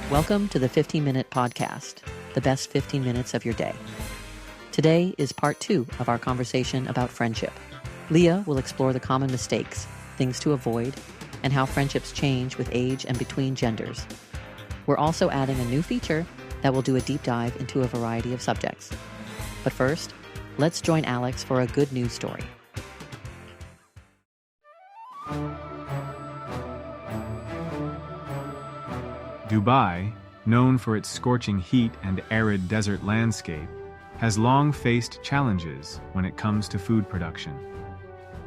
Welcome to the 15-Minute Podcast, the best 15 minutes of your day. Today is part 2 of our conversation about friendship. Leah will explore the common mistakes, things to avoid, and how friendships change with age and between genders. We're also adding a new feature that will do a deep dive into a variety of subjects. But first, let's join Alex for a good news story. Dubai, known for its scorching heat and arid desert landscape, has long faced challenges when it comes to food production.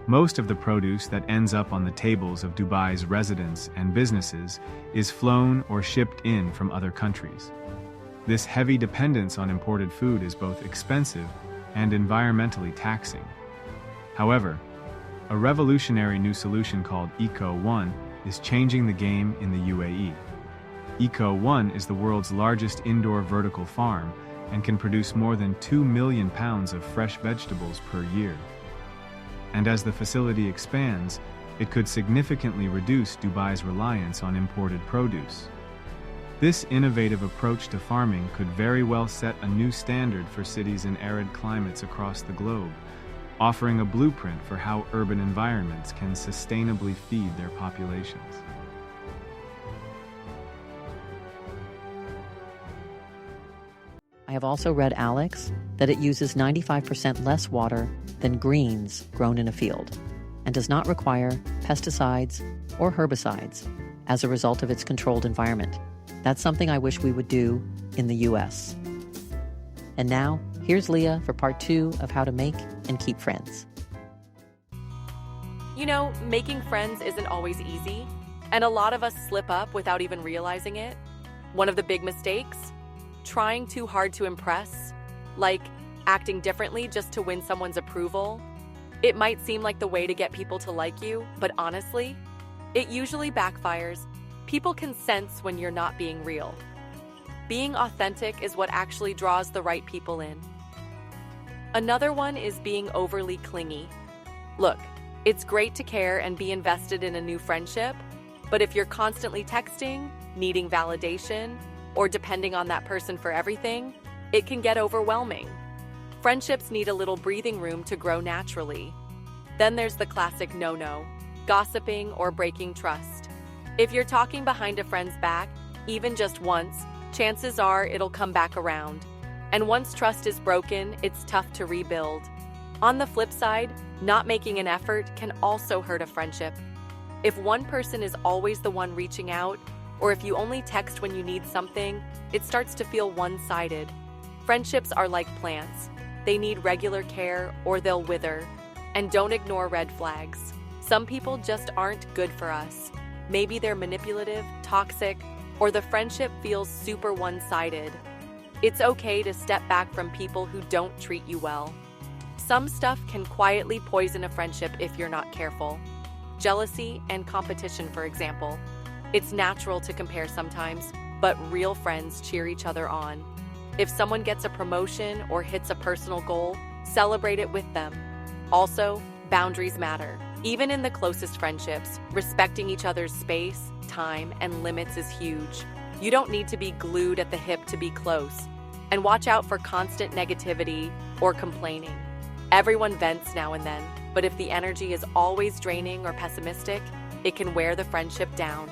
Most of the produce that ends up on the tables of Dubai's residents and businesses is flown or shipped in from other countries. This heavy dependence on imported food is both expensive and environmentally taxing. However, a revolutionary new solution called Eco-One is changing the game in the UAE. Eco-One is the world's largest indoor vertical farm and can produce more than 2 million pounds of fresh vegetables per year. And as the facility expands, it could significantly reduce Dubai's reliance on imported produce. This innovative approach to farming could very well set a new standard for cities in arid climates across the globe, offering a blueprint for how urban environments can sustainably feed their populations. I have also read, Alex, that it uses 95% less water than greens grown in a field and does not require pesticides or herbicides as a result of its controlled environment. That's something I wish we would do in the US. And now, here's Leah for part 2 of how to make and keep friends. You know, making friends isn't always easy, and a lot of us slip up without even realizing it. One of the big mistakes? Trying too hard to impress, like acting differently just to win someone's approval. It might seem like the way to get people to like you, but honestly, it usually backfires. People can sense when you're not being real. Being authentic is what actually draws the right people in. Another one is being overly clingy. Look, it's great to care and be invested in a new friendship, but if you're constantly texting, needing validation, or depending on that person for everything, it can get overwhelming. Friendships need a little breathing room to grow naturally. Then there's the classic no-no, gossiping or breaking trust. If you're talking behind a friend's back, even just once, chances are it'll come back around. And once trust is broken, it's tough to rebuild. On the flip side, not making an effort can also hurt a friendship. If one person is always the one reaching out, or if you only text when you need something, it starts to feel one-sided. Friendships are like plants. They need regular care or they'll wither. And don't ignore red flags. Some people just aren't good for us. Maybe they're manipulative, toxic, or the friendship feels super one-sided. It's okay to step back from people who don't treat you well. Some stuff can quietly poison a friendship if you're not careful. Jealousy and competition, for example. It's natural to compare sometimes, but real friends cheer each other on. If someone gets a promotion or hits a personal goal, celebrate it with them. Also, boundaries matter. Even in the closest friendships, respecting each other's space, time, and limits is huge. You don't need to be glued at the hip to be close. And watch out for constant negativity or complaining. Everyone vents now and then, but if the energy is always draining or pessimistic, it can wear the friendship down.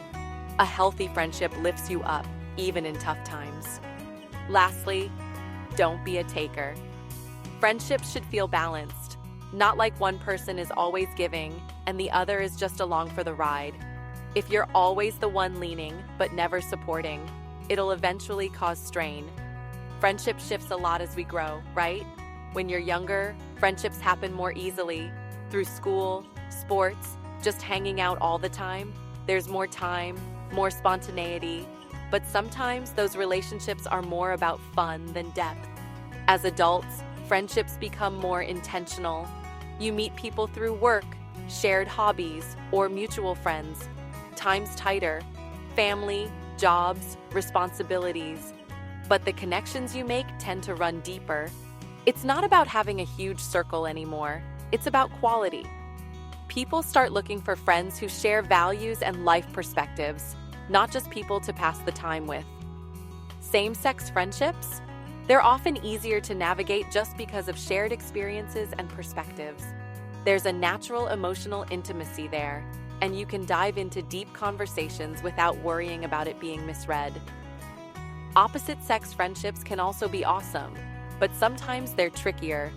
A healthy friendship lifts you up, even in tough times. Lastly, don't be a taker. Friendships should feel balanced, not like one person is always giving and the other is just along for the ride. If you're always the one leaning but never supporting, it'll eventually cause strain. Friendship shifts a lot as we grow, right? When you're younger, friendships happen more easily through school, sports, just hanging out all the time. There's more time, more spontaneity, but sometimes those relationships are more about fun than depth. As adults, friendships become more intentional. You meet people through work, shared hobbies, or mutual friends. Time's tighter, family, jobs, responsibilities. But the connections you make tend to run deeper. It's not about having a huge circle anymore. It's about quality. People start looking for friends who share values and life perspectives, not just people to pass the time with. Same-sex friendships? They're often easier to navigate just because of shared experiences and perspectives. There's a natural emotional intimacy there, and you can dive into deep conversations without worrying about it being misread. Opposite-sex friendships can also be awesome, but sometimes they're trickier.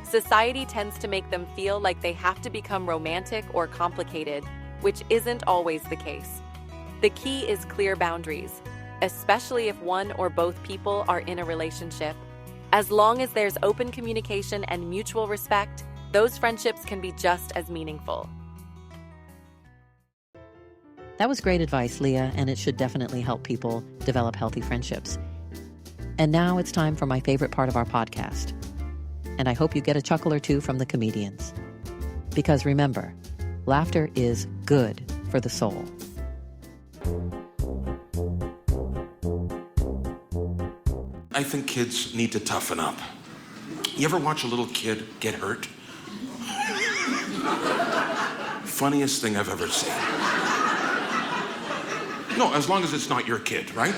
Society tends to make them feel like they have to become romantic or complicated, which isn't always the case. The key is clear boundaries, especially if one or both people are in a relationship. As long as there's open communication and mutual respect, those friendships can be just as meaningful. That was great advice, Leah, and it should definitely help people develop healthy friendships. And now it's time for my favorite part of our podcast. And I hope you get a chuckle or two from the comedians. Because remember, laughter is good for the soul. I think kids need to toughen up. You ever watch a little kid get hurt? Funniest thing I've ever seen. No, as long as it's not your kid, right?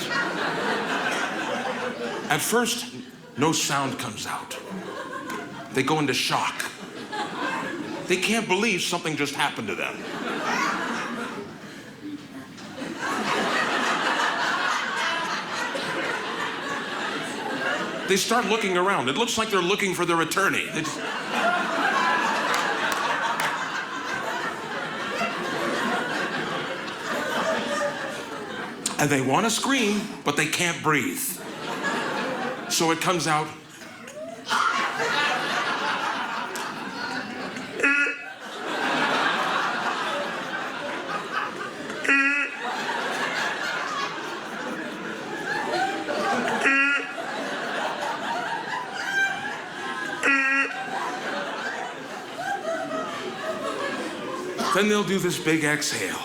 At first, no sound comes out. They go into shock. They can't believe something just happened to them. They start looking around. It looks like they're looking for their attorney. And they want to scream, but they can't breathe. So it comes out. Then they'll do this big exhale.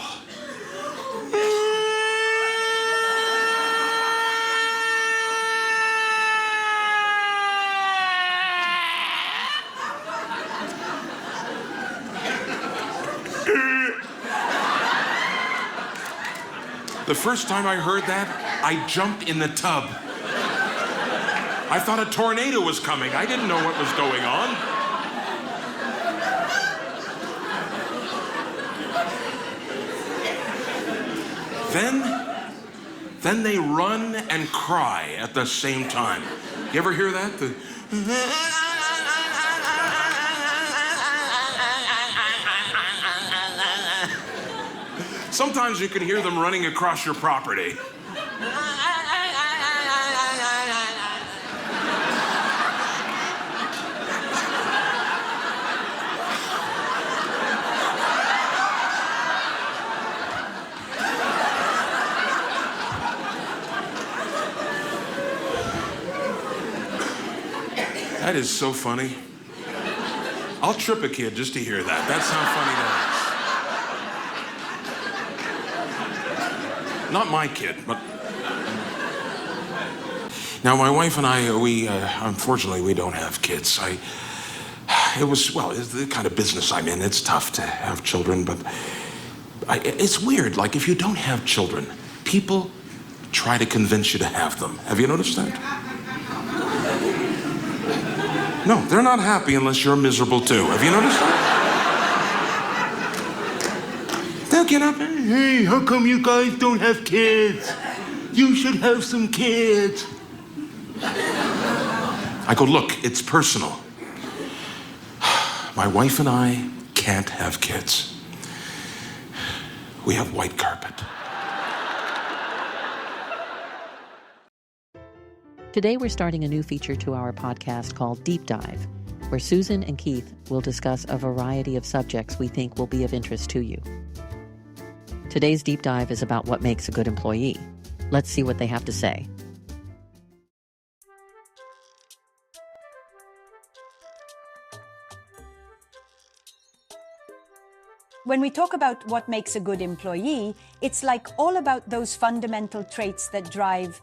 The first time I heard that, I jumped in the tub. I thought a tornado was coming. I didn't know what was going on. Then they run and cry at the same time. You ever hear that? Sometimes you can hear them running across your property. That is so funny. I'll trip a kid just to hear that. That's how funny that is. Not my kid, but... Now, my wife and I, we unfortunately, we don't have kids. It's the kind of business I'm in. It's tough to have children, but it's weird. Like, if you don't have children, people try to convince you to have them. Have you noticed that? No, they're not happy unless you're miserable too. Have you noticed that? They'll get up and, hey, how come you guys don't have kids? You should have some kids. I go, look, it's personal. My wife and I can't have kids. We have white carpet. Today we're starting a new feature to our podcast called Deep Dive, where Susan and Keith will discuss a variety of subjects we think will be of interest to you. Today's Deep Dive is about what makes a good employee. Let's see what they have to say. When we talk about what makes a good employee, it's like all about those fundamental traits that drive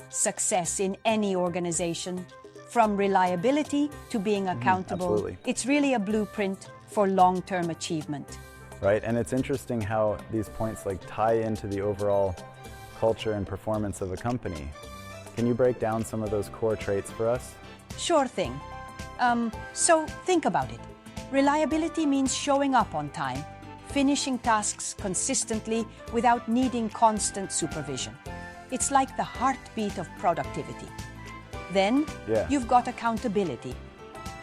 success in any organization, from reliability to being accountable. Absolutely. It's really a blueprint for long-term achievement. Right, and it's interesting how these points tie into the overall culture and performance of a company. Can you break down some of those core traits for us? Sure thing. So think about it. Reliability means showing up on time, finishing tasks consistently without needing constant supervision. It's like the heartbeat of productivity. Then you've got accountability.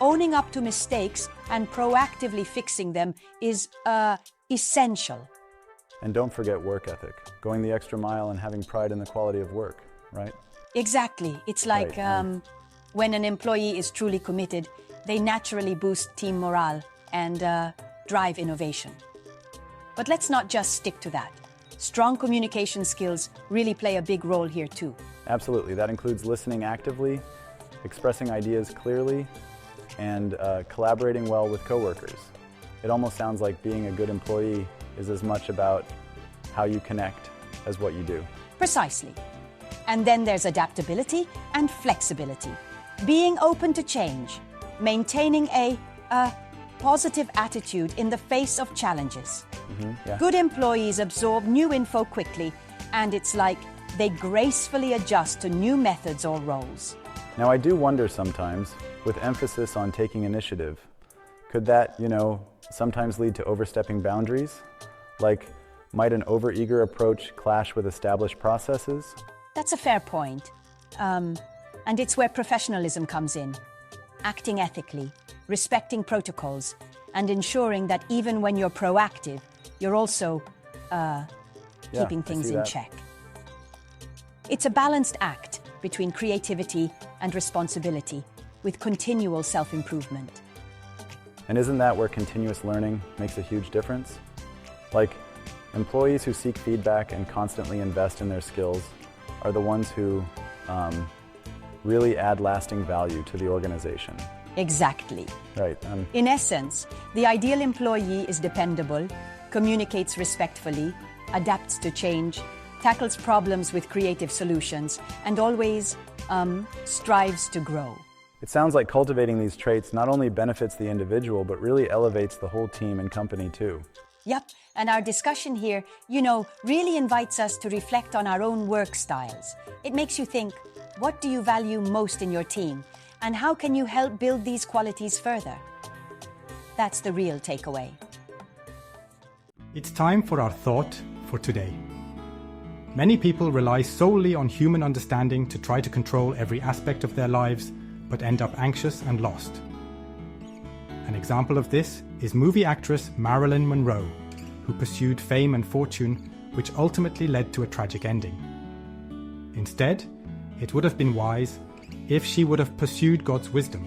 Owning up to mistakes and proactively fixing them is essential. And don't forget work ethic, going the extra mile and having pride in the quality of work, right? Exactly. It's like when an employee is truly committed, they naturally boost team morale and drive innovation. But let's not just stick to that. Strong communication skills really play a big role here too. Absolutely. That includes listening actively, expressing ideas clearly, and collaborating well with coworkers. It almost sounds like being a good employee is as much about how you connect as what you do. Precisely. And then there's adaptability and flexibility. Being open to change, maintaining a positive attitude in the face of challenges. Good employees absorb new info quickly, and it's like they gracefully adjust to new methods or roles. Now, I do wonder sometimes, with emphasis on taking initiative, could that, sometimes lead to overstepping boundaries? Like, might an overeager approach clash with established processes? That's a fair point. And it's where professionalism comes in. Acting ethically, respecting protocols, and ensuring that even when you're proactive, you're also keeping things in check. It's a balanced act between creativity and responsibility, with continual self-improvement. And isn't that where continuous learning makes a huge difference? Like, employees who seek feedback and constantly invest in their skills are the ones who really add lasting value to the organization. Exactly. Right. In essence, the ideal employee is dependable, communicates respectfully, adapts to change, tackles problems with creative solutions, and always strives to grow. It sounds like cultivating these traits not only benefits the individual, but really elevates the whole team and company too. Yep, and our discussion here, really invites us to reflect on our own work styles. It makes you think, what do you value most in your team? And how can you help build these qualities further? That's the real takeaway. It's time for our thought for today. Many people rely solely on human understanding to try to control every aspect of their lives, but end up anxious and lost. An example of this is movie actress Marilyn Monroe, who pursued fame and fortune, which ultimately led to a tragic ending. Instead, it would have been wise if she would have pursued God's wisdom,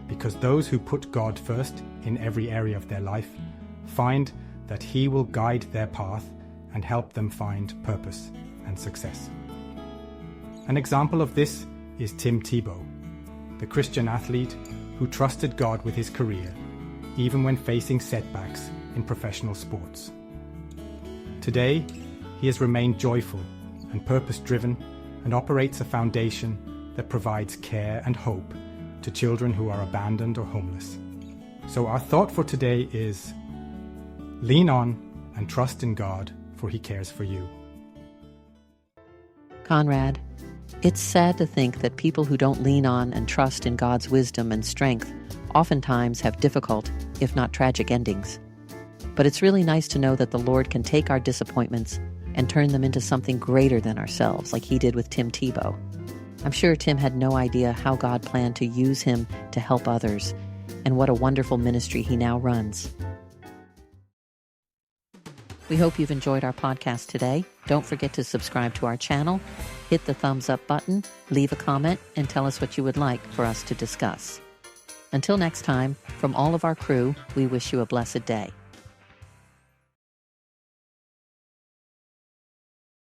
because those who put God first in every area of their life find that He will guide their path and help them find purpose and success. An example of this is Tim Tebow, the Christian athlete who trusted God with his career, even when facing setbacks in professional sports. Today, he has remained joyful and purpose-driven and operates a foundation that provides care and hope to children who are abandoned or homeless. So our thought for today is, lean on and trust in God, for He cares for you. Conrad, it's sad to think that people who don't lean on and trust in God's wisdom and strength oftentimes have difficult, if not tragic, endings. But it's really nice to know that the Lord can take our disappointments and turn them into something greater than ourselves, like He did with Tim Tebow. I'm sure Tim had no idea how God planned to use him to help others, and what a wonderful ministry he now runs. We hope you've enjoyed our podcast today. Don't forget to subscribe to our channel, hit the thumbs up button, leave a comment, and tell us what you would like for us to discuss. Until next time, from all of our crew, we wish you a blessed day.